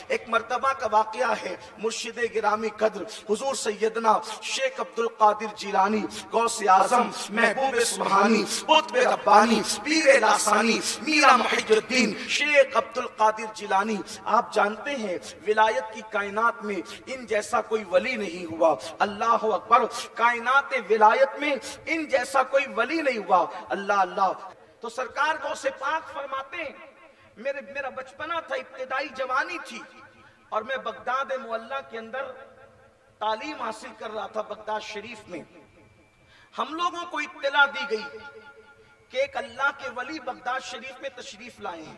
ایک مرتبہ کا واقعہ ہے، مرشد گرامی قدر حضور سیدنا شیخ عبد القادر جیلانی، غوث اعظم، محبوب سبحانی، قطب ربانی، پیر لاسانی، میرا محی الدین شیخ عبد القادر جیلانی، آپ جانتے ہیں ولایت کی کائنات میں ان جیسا کوئی ولی نہیں ہوا۔ اللہ اکبر، کائنات ولایت میں ان جیسا کوئی ولی نہیں ہوا۔ اللہ اللہ۔ تو سرکار غوث پاک فرماتے ہیں میرا بچپنا تھا، ابتدائی جوانی تھی، اور میں بغداد معلیٰ کے اندر تعلیم حاصل کر رہا تھا، بغداد شریف میں۔ ہم لوگوں کو اطلاع دی گئی کہ ایک اللہ کے ولی بغداد شریف میں تشریف لائے ہیں،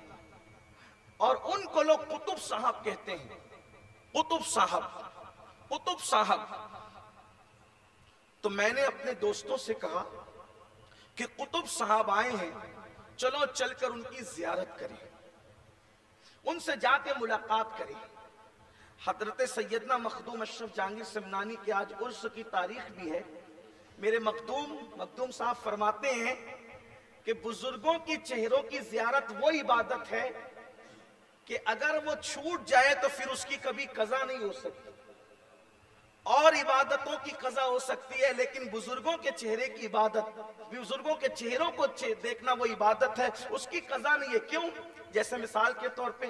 اور ان کو لوگ قطب صاحب کہتے ہیں۔ قطب صاحب، قطب صاحب۔ تو میں نے اپنے دوستوں سے کہا کہ قطب صاحب آئے ہیں، چلو چل کر ان کی زیارت کریں، ان سے جا کے ملاقات کریں۔ حضرت سیدنا مخدوم اشرف جہانگیر سمنانی کے آج عرس کی تاریخ بھی ہے۔ میرے مخدوم صاحب فرماتے ہیں کہ بزرگوں کی چہروں کی زیارت وہ عبادت ہے کہ اگر وہ چھوٹ جائے تو پھر اس کی کبھی قضا نہیں ہو سکتی۔ اور عبادتوں کی قضا ہو سکتی ہے، لیکن بزرگوں کے چہرے کی عبادت، بزرگوں کے چہروں کو دیکھنا وہ عبادت ہے، اس کی قضا نہیں ہے۔ کیوں؟ جیسے مثال کے طور پہ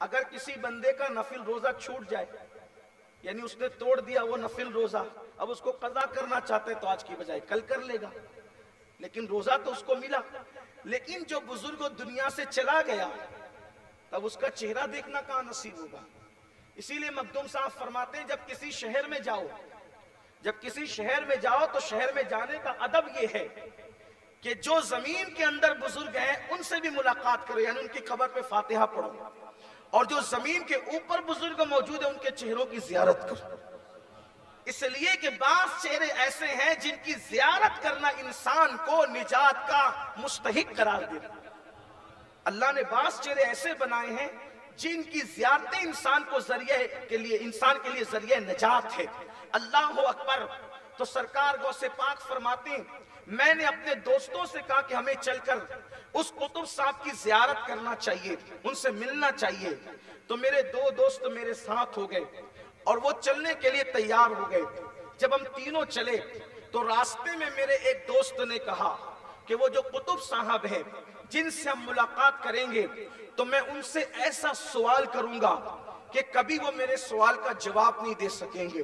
اگر کسی بندے کا نفل روزہ چھوٹ جائے، یعنی اس نے توڑ دیا وہ نفل روزہ، اب اس کو قضا کرنا چاہتے تو آج کی بجائے کل کر لے گا، لیکن روزہ تو اس کو ملا۔ لیکن جو بزرگ دنیا سے چلا گیا تب اس کا چہرہ دیکھنا کہاں نصیب ہوگا۔ اسی لیے مخدوم صاحب فرماتے ہیں جب کسی شہر میں جاؤ تو شہر میں جانے کا ادب یہ ہے کہ جو زمین کے اندر بزرگ ہیں ان سے بھی ملاقات کرو، یعنی ان کی قبر پہ فاتحہ پڑھو، اور جو زمین کے اوپر بزرگ موجود ہیں ان کے چہروں کی زیارت کرو۔ اس لیے کہ بعض چہرے ایسے ہیں جن کی زیارت کرنا انسان کو نجات کا مستحق قرار دے۔ اللہ نے بعض چہرے ایسے بنائے ہیں جن کی زیارتیں انسان کے لیے ذریعہ نجات ہے۔ اللہ اکبر۔ تو سرکار غوث پاک فرماتے ہیں میں نے اپنے دوستوں سے کہا کہ ہمیں چل کر اس قطب صاحب کی زیارت کرنا چاہیے، ان سے ملنا چاہیے۔ تو میرے دو دوست میرے ساتھ ہو گئے اور وہ چلنے کے لیے تیار ہو گئے۔ جب ہم تینوں چلے تو راستے میں میرے ایک دوست نے کہا کہ وہ جو قطب صاحب ہیں جن سے ہم ملاقات کریں گے تو میں ان سے ایسا سوال کروں گا کہ کبھی وہ میرے سوال کا جواب نہیں دے سکیں گے۔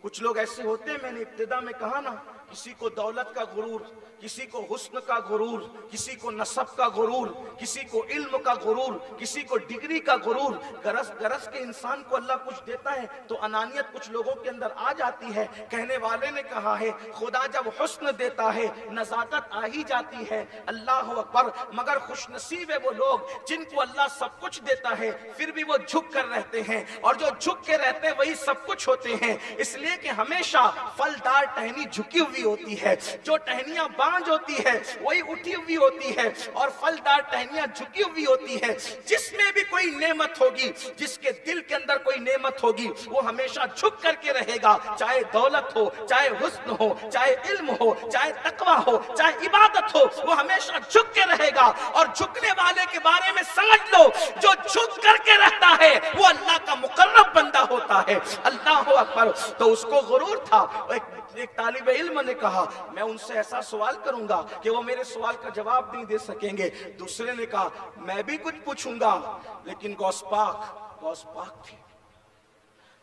کچھ لوگ ایسے ہوتے ہیں، میں نے ابتدا میں کہا نا، کسی کو دولت کا غرور، کسی کو حسن کا غرور، کسی کو نسب کا غرور، کسی کو علم کا غرور، کسی کو ڈگری کا غرور۔ گرس کے انسان کو اللہ کچھ دیتا ہے تو انانیت کچھ لوگوں کے اندر آ جاتی ہے۔ کہنے والے نے کہا ہے خدا جب حسن دیتا ہے نزاکت آ ہی جاتی ہے۔ اللہ اکبر۔ مگر خوش نصیب ہے وہ لوگ جن کو اللہ سب کچھ دیتا ہے پھر بھی وہ جھک کر رہتے ہیں، اور جو جھک کے رہتے ہیں وہی سب کچھ ہوتے ہیں۔ اس لیے کہ ہمیشہ پھلدار ٹہنی جھکی ہوئی ہوتی ہے، جو ٹہنیاں بانج ہوتی ہے وہی اٹھی ہوئی ہوتی ہے، اور پھلدار ٹہنیاں جھکی ہوئی ہوتی ہے۔ جس میں بھی کوئی نعمت ہوگی، جس کے دل کے اندر کوئی نعمت ہوگی، وہ ہمیشہ جھک کر کے رہے گا، چاہے دولت ہو، چاہے حسن ہو، چاہے علم ہو، چاہے تقوی ہو، چاہے عبادت ہو، وہ ہمیشہ جھک کے رہے گا۔ اور جھکنے والے کے بارے میں سمجھ لو، جو جھک کر کے رہتا ہے وہ اللہ کا مقرب بندہ ہوتا ہے۔ اللہ اکبر۔ تو اس کو غرور تھا۔ ایک طالب علم نے کہا میں ان سے ایسا سوال کروں گا کہ وہ میرے سوال کا جواب نہیں دے سکیں گے۔ دوسرے نے کہا میں بھی کچھ پوچھوں گا، لیکن غوث پاک تھے،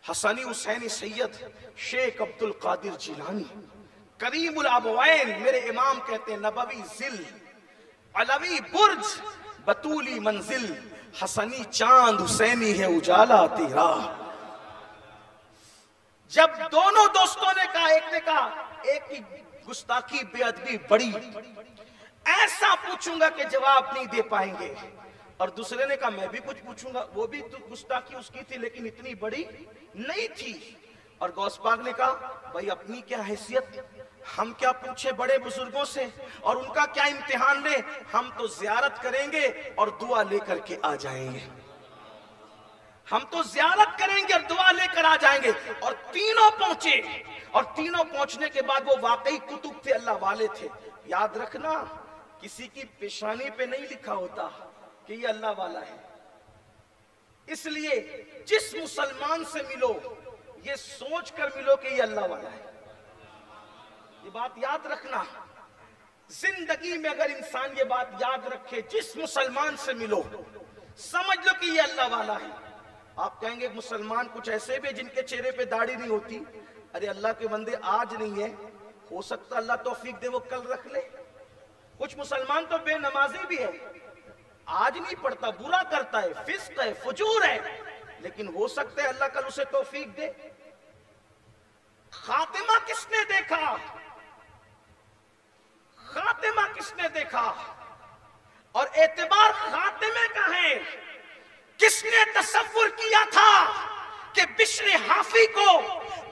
حسنی حسینی سید شیخ عبد القادر جیلانی، کریم الابوین، میرے امام کہتے ہیں نبوی ذل، علوی برج، بطولی منزل، حسنی چاند حسینی ہے اجالا تیرا۔ جب دونوں دوستوں نے کہا، ایک نے کہا ایک کی گستاخی بے ادبی بڑی، ایسا پوچھوں گا کہ جواب نہیں دے پائیں گے، اور دوسرے نے کہا میں بھی کچھ پوچھوں گا، وہ بھی تو گستاخی اس کی تھی لیکن اتنی بڑی نہیں تھی۔ اور غوث پاک نے کہا بھائی اپنی کیا حیثیت، ہم کیا پوچھے بڑے بزرگوں سے اور ان کا کیا امتحان لیں، ہم تو زیارت کریں گے اور دعا لے کر کے آ جائیں گے، ہم تو زیارت کریں گے اور دعا لے کر آ جائیں گے۔ اور تینوں پہنچے، اور تینوں پہنچنے کے بعد وہ واقعی کتب تھے، اللہ والے تھے۔ یاد رکھنا کسی کی پیشانی پہ نہیں لکھا ہوتا کہ یہ اللہ والا ہے، اس لیے جس مسلمان سے ملو یہ سوچ کر ملو کہ یہ اللہ والا ہے. یہ بات یاد رکھنا. زندگی میں اگر انسان یہ بات یاد رکھے جس مسلمان سے ملو سمجھ لو کہ یہ اللہ والا ہے. آپ کہیں گے مسلمان کچھ ایسے بھی جن کے چہرے پہ داڑھی نہیں ہوتی. ارے اللہ کے بندے آج نہیں ہے, ہو سکتا اللہ توفیق دے وہ کل رکھ لے. کچھ مسلمان تو بے نمازی بھی ہے, آج نہیں پڑھتا, برا کرتا ہے, فسق ہے, فجور ہے, لیکن ہو سکتا ہے اللہ کل اسے توفیق دے. خاتمہ کس نے دیکھا؟ خاتمہ کس نے دیکھا اور اعتبار خاتمے کا ہے؟ کس نے تصور کیا تھا کہ بشر حافی کو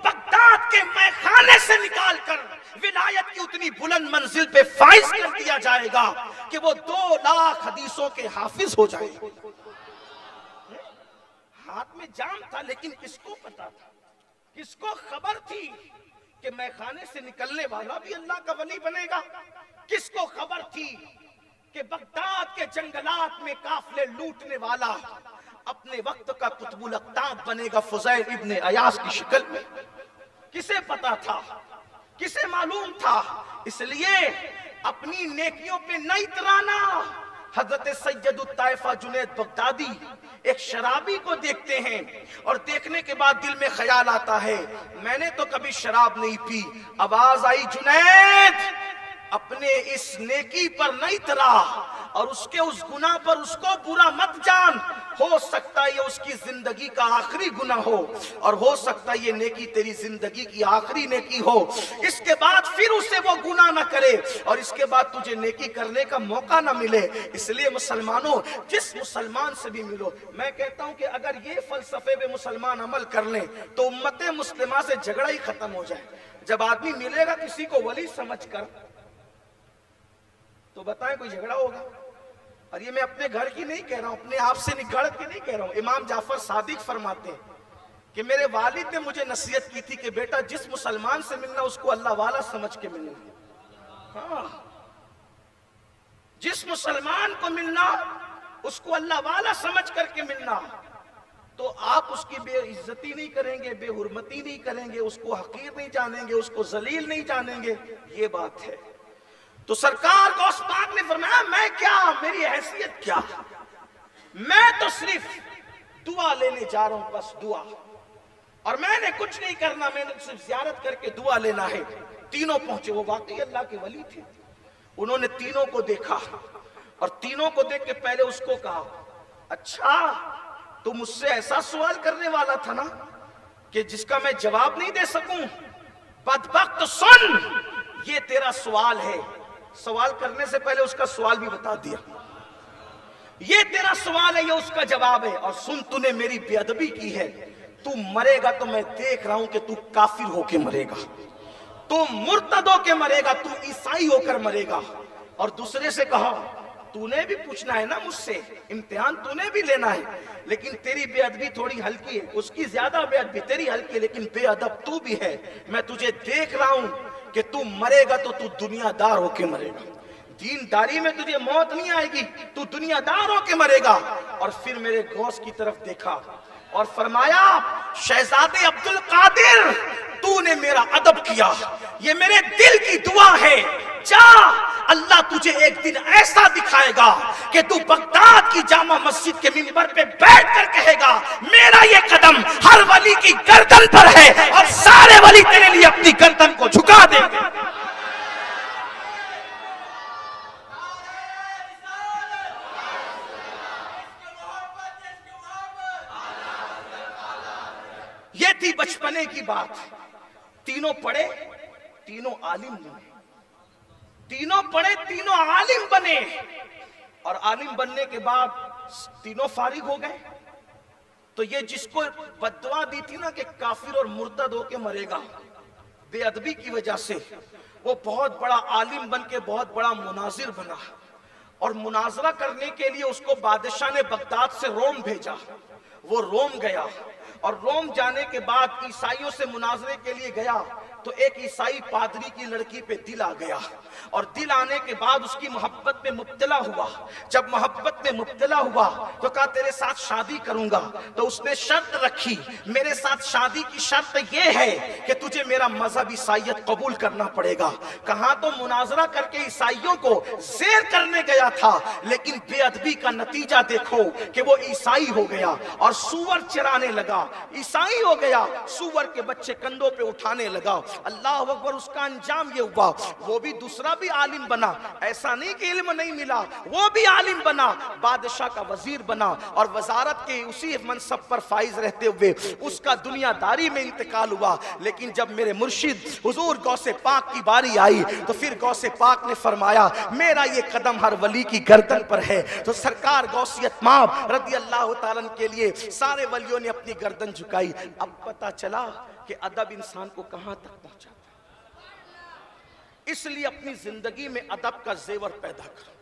بغداد کے میخانے سے نکال کر ولایت کی اتنی بلند منزل پہ فائز کر دیا جائے گا کہ وہ 2 لاکھ حدیثوں کے حافظ ہو جائے گا؟ ہاتھ میں جام تھا, لیکن کس کو پتا تھا, کس کو خبر تھی کہ میخانے سے نکلنے والا بھی اللہ کا ولی بنے گا؟ کس کو خبر تھی کہ بغداد کے جنگلات میں قافلے لوٹنے والا اپنے وقت کا قطب الاقطاب بنے گا فضیل ابن عیاض کی شکل میں؟ کسے پتا تھا, کسے معلوم تھا؟ اس لیے اپنی نیکیوں پہ نہ اترانا. حضرت سید الطائفہ جنید بغدادی ایک شرابی کو دیکھتے ہیں اور دیکھنے کے بعد دل میں خیال آتا ہے میں نے تو کبھی شراب نہیں پی. آواز آئی, جنید اپنے اس نیکی پر نہ اترا اور اس کے اس گناہ پر اس کو برا مت جان. ہو سکتا ہے یہ اس کی زندگی کا آخری گناہ ہو اور ہو سکتا ہے یہ نیکی تیری زندگی کی آخری نیکی ہو. اس کے بعد پھر اسے وہ گناہ نہ کرے اور اس کے بعد تجھے نیکی کرنے کا موقع نہ ملے. اس لیے مسلمانوں جس مسلمان سے بھی ملو, میں کہتا ہوں کہ اگر یہ فلسفے پہ مسلمان عمل کر لیں تو امت مسلمہ سے جھگڑا ہی ختم ہو جائے. جب آدمی ملے گا کسی کو ولی سمجھ کر تو بتائیں کوئی جھگڑا ہوگا؟ اور یہ میں اپنے گھر کی نہیں کہہ رہا ہوں, اپنے آپ سے نکال کے نہیں کہہ رہا ہوں. امام جعفر صادق فرماتے ہیں کہ میرے والد نے مجھے نصیحت کی تھی کہ بیٹا جس مسلمان سے ملنا اس کو اللہ والا سمجھ کے ملنا. ہاں, جس مسلمان کو ملنا اس کو اللہ والا سمجھ کر کے ملنا. تو آپ اس کی بے عزتی نہیں کریں گے, بے حرمتی نہیں کریں گے, اس کو حقیر نہیں جانیں گے, اس کو ذلیل نہیں جانیں گے. یہ بات ہے. تو سرکار غوث پاک نے فرمایا میں کیا, میری حیثیت کیا, میں تو صرف دعا لینے جا رہا ہوں, بس دعا, اور میں نے کچھ نہیں کرنا, میں نے صرف زیارت کر کے دعا لینا ہے. تینوں پہنچے, وہ واقعی اللہ کے ولی تھے. انہوں نے تینوں کو دیکھا اور تینوں کو دیکھ کے پہلے اس کو کہا اچھا تو مجھ سے ایسا سوال کرنے والا تھا نا کہ جس کا میں جواب نہیں دے سکوں؟ بدبخت سن, یہ تیرا سوال ہے. سوال کرنے سے پہلے اس کا سوال بھی بتا دیا. یہ تیرا سوال ہے, یہ اس کا جواب ہے. اور سن, تو نے میری بے ادبی کی ہے, تو مرے گا تو میں دیکھ رہا ہوں کہ تو کافر ہو کے مرے گا, تو مرتد ہو کے مرے گا, تو عیسائی ہو کر مرے گا. اور دوسرے سے کہا تو نے بھی پوچھنا ہے نا مجھ سے, امتحان تو نے بھی لینا ہے, لیکن تیری بے ادبی تھوڑی ہلکی ہے, اس کی زیادہ بے ادبی تیری ہلکی ہے, لیکن بے ادب تو بھی ہے. میں تجھے دیکھ رہا ہوں کہ تو مرے گا تو تو دنیا دار ہو کے مرے گا, دین داری میں تجھے موت نہیں آئے گی, تو دنیا دار ہو کے مرے گا. اور پھر میرے غوث کی طرف دیکھا اور فرمایا شہزادے عبد القادر تو نے میرا ادب کیا, یہ میرے دل کی دعا ہے, جا اللہ تجھے ایک دن ایسا دکھائے گا کہ تو بغداد کی جامع مسجد کے منبر پہ بیٹھ کر کہے گا میرا یہ قدم ہر ولی کی گردن پر ہے اور سارے ولی تیرے لیے اپنی گردن کو جھکا دیں گے. یہ تھی بچپنے کی بات. تینوں پڑھے, تینوں عالم بنے, تینوں پڑھے, تینوں عالم بنے, اور عالم بننے کے بعد تینوں فارغ ہو گئے. تو یہ جس کو بددعا دی تھی نا کہ کافر اور مرتد ہو کے مرے گا بے ادبی کی وجہ سے, وہ بہت بڑا عالم بن کے بہت بڑا مناظر بنا, اور مناظرہ کرنے کے لیے اس کو بادشاہ نے بغداد سے روم بھیجا. وہ روم گیا اور روم جانے کے بعد عیسائیوں سے مناظرے کے لیے گیا. تو ایک عیسائی پادری کی لڑکی پہ دل آ گیا، اور دل آنے کے بعد اس کی محبت میں مبتلا ہوا۔ جب محبت میں مبتلا ہوا تو کہا تیرے ساتھ شادی کروں گا، تو اس نے شرط رکھی، میرے ساتھ شادی کی شرط یہ ہے کہ تجھے میرا مذہب عیسائیت قبول کرنا پڑے گا۔ کہاں تو مناظرہ کر کے عیسائیوں کو زیر کرنے گیا تھا، لیکن بے ادبی کا نتیجہ دیکھو کہ وہ عیسائی ہو گیا اور سور چرانے لگا، عیسائی ہو گیا، سور کے بچے کندھوں پہ اٹھانے لگا۔ اللہ اکبر، اس کا انجام یہ ہوا، وہ بھی دوسرا بھی عالم بنا، ایسا نہیں کہ علم نہیں ملا، وہ بھی عالم بنا، بادشاہ کا وزیر بنا، اور وزارت کے اسی منصب پر فائز رہتے ہوئے اس کا دنیا داری میں انتقال ہوا۔ لیکن جب میرے مرشد حضور غوث پاک کی باری آئی تو پھر غوث پاک نے فرمایا میرا یہ قدم ہر ولی کی گردن پر ہے، تو سرکار غوثیت ماب رضی اللہ تعالیٰ کے لیے سارے ولیوں نے اپنی گردن جھکائی۔ اب پتہ چلا کہ ادب انسان کو کہاں تک پہنچاتا ہے۔ اس لیے اپنی زندگی میں ادب کا زیور پیدا کرو۔